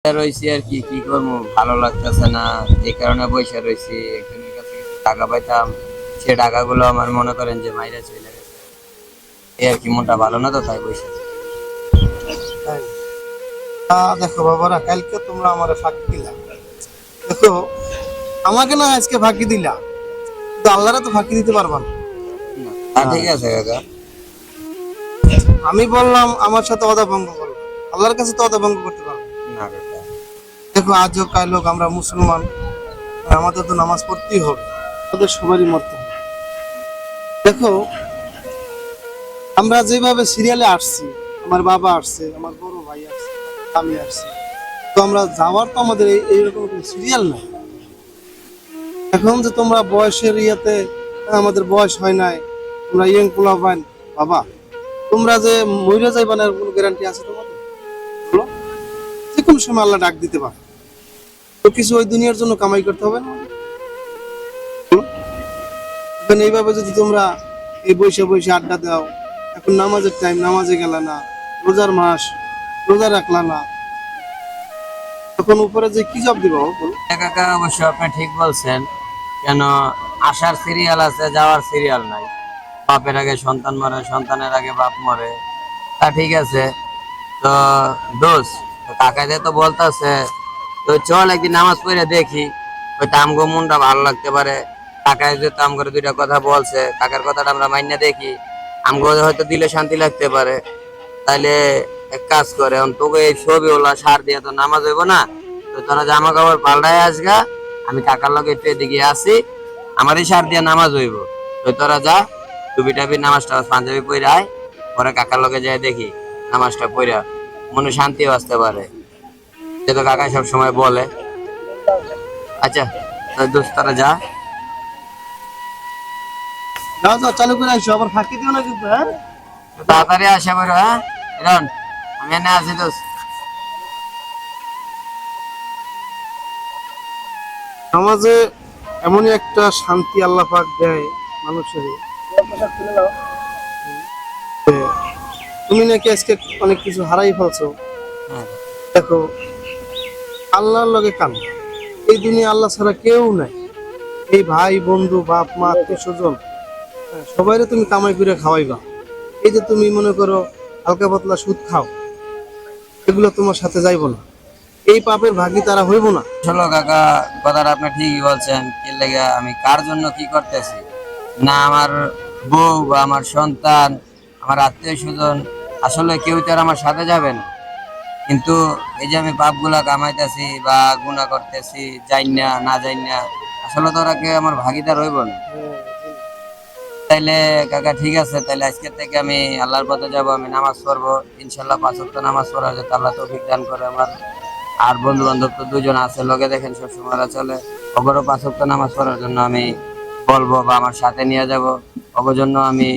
রয়েছি আর কি কি করবো, ভালো লাগতেছে না, এই কারণে বসে রয়েছি। একজনের কাছে কিছু টাকা পাইতাম, সে টাকাগুলো আমার মনে করেন যে মাইরা চলে গেছে, এই আর কি। মনটা ভালো না তো, তাই বসে আছি। তাই দেখো বাবারা, কালকে তোমরা আমারে ফাঁকি দিলা। দেখো, আমাকে না আজকে ফাঁকি দিলা, কিন্তু আল্লাহরে তো ফাঁকি দিতে পারবা না। ঠিক আছে কাকা। আমি বললাম আমার সাথে অদা ভঙ্গ করো, আল্লাহর কাছে তো অদা ভঙ্গ করতে পারবো না। না কাকা। দেখো, আজ হোক কাল হোক আমরা মুসলমান, আমাদের তো নামাজ পড়তেই হবে, আমাদের সবারই মরতে হবে। দেখো, আমরা যেভাবে সিরিয়ালে আসছি, আমার বাবা আসছে, আমার বড় ভাই আসছে, আমি আসছি, তো আমরা যাওয়ার তো আমাদের এইরকম সিরিয়াল নাই। এখন যে তোমরা বয়সের ইয়েতে, আমাদের বয়স হয় নাই, তোমরা ইয়ং পোলা পাইন, বাবা তোমরা যে মরে যাইবা না, কোনো গ্যারান্টি আছে তোমাদের? বলো, যে কোনো সময় আল্লাহ ডাক দিতে পারে। তো কিছু ওই দুনিয়ার জন্য কামাই করতে হবে না? বলো? এখন এইভাবে যদি তোমরা এই বসে বসে আড্ডা দাও, এখন নামাজের টাইম, নামাজে গেলা না, রোজার মাস, রোজা রাখলা না, তখন উপরে যে কি জব দিবা বলো? হ্যাঁ কাকা, অবশ্য আপনি ঠিক বলছেন। কেন, আসার সিরিয়াল আছে, যাওয়ার সিরিয়াল নাই। বাপের আগে সন্তান মরে, সন্তানের আগে বাপ মরে, তা ঠিক আছে। তো দোষ, কাকাতে তো বলতেছে, তো চল একদিন নামাজ পড়ে দেখি, ওই আমগো মনটা ভালো লাগতে পারে। কাকায় যে তাম করে দুইটা কথা বলছে, কাকার কথাটা আমরা মাইনা দেখি, আমগো হয়তো দিলে শান্তি লাগতে পারে। তাইলে এক কাজ করে, তোকে এই ছবি ওলা সার দিয়ে তো নামাজ হইব না, তো তোরা জামা কাপড় পাল্টায় আসগা, আমি কাকার লগে একটু এদিকে আসি, আমারই সার দিয়ে নামাজ হইব। তো তোরা যা, টুপি টাপি নামাজটা পাঞ্জাবি পরে আয়, পরে কাকার লগে যাই দেখি নামাজটা পড়া মনে শান্তিও আসতে পারে, যেটা কাকা সব সময় বলে। আচ্ছা দোস্ত, তারা যা, যাও যাও, চালু করে আসো, আবার ফাঁকি দিও না কিন্তু, হ্যাঁ? তাড়াতাড়ি আসা বেরো। হ্যাঁ ইরন, আমি এনে আছি দোস্ত। সমাজে এমনই একটা শান্তি আল্লাহ পাক দেয় মানুষের। তুমি নাকি আজকে অনেক কিছু হারাই ফেলছো। হ্যাঁ, দেখো, আল্লাহর লগে কাম, এই দুনিয়া আল্লাহ ছাড়া কেউ নাই। এই ভাই বন্ধু বাপ মা আত্মীয় স্বজন, সবাইরে তুমি কামাই করে খাওয়াইবা। এই যে তুমি মনে করো হালকা পাতলা সুদ খাও, এগুলো তোমার সাথে যাইবো না, এই পাপের ভাগী তারা হইব না। আসলে কাকা, কথাটা আপনি ঠিকই বলছেন। কি লেগে আমি কার জন্য কি করতেছি না, আমার বউ বা আমার সন্তান, আমার আত্মীয় স্বজন, আসলে কেউ তো আর আমার সাথে যাবে না। কিন্তু এই যে আমি পাপগুলা কামাইতেছি বা গুনাহ করতেছি, যাই না না যাই না, আসলে তো ওরা কেউ আমার ভাগিদার হইব না। তাইলে কাকা ঠিক আছে, তাইলে আজকে থেকে আমি আল্লাহর পথে যাব, আমি নামাজ পড়বো ইনশাল্লাহ। 5 ওয়াক্ত নামাজ পড়া যাতে আল্লাহ তৌফিক দান করে আমার। আর বন্ধু বান্ধব তো দুজন আছে লগে, দেখেন সবসময় ওরা চলে, ওগরও 5 ওয়াক্ত নামাজ পড়ার জন্য আমি বলবো বা আমার সাথে নিয়ে যাব। ওগর জন্য আমি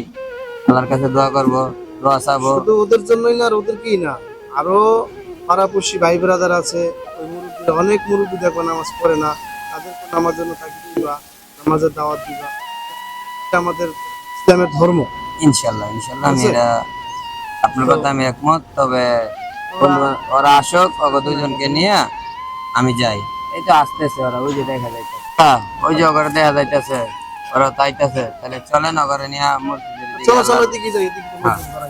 আল্লাহর কাছে দোয়া করব, দোয়া চাবো। শুধু ওদের জন্যই না, আর ওদের কি না, আরো পাড়াপড়শি ভাই ব্রাদার আছে, ওই মুরব্বী, অনেক মুরব্বী দেখো নামাজ পড়ে না, তাদেরকে নামাজের জন্য তাকে দিবা, নামাজের দাওয়াত দিবা। এটা আমাদের ইসলামের ধর্ম। ইনশাল্লাহ ইনশাল্লাহ, আমি আছে? এটা আপনার তো কথা আমি একমত। তবে ওরা আসুক, ওকে দুজনকে নিয়ে আমি যাই। এই তো আসতেছে ওরা, ওই যে দেখা যাইতেছে, হ্যাঁ ওই যে ওখানে দেখা যাইতেছে, ওরা তাইতেছে। তাহলে চলেন ওখানে নিয়ে মসজিদের দিকে চলো চলো, আল্লাহর- এদিকে যাই, এদিকে হ্যাঁ। চলো।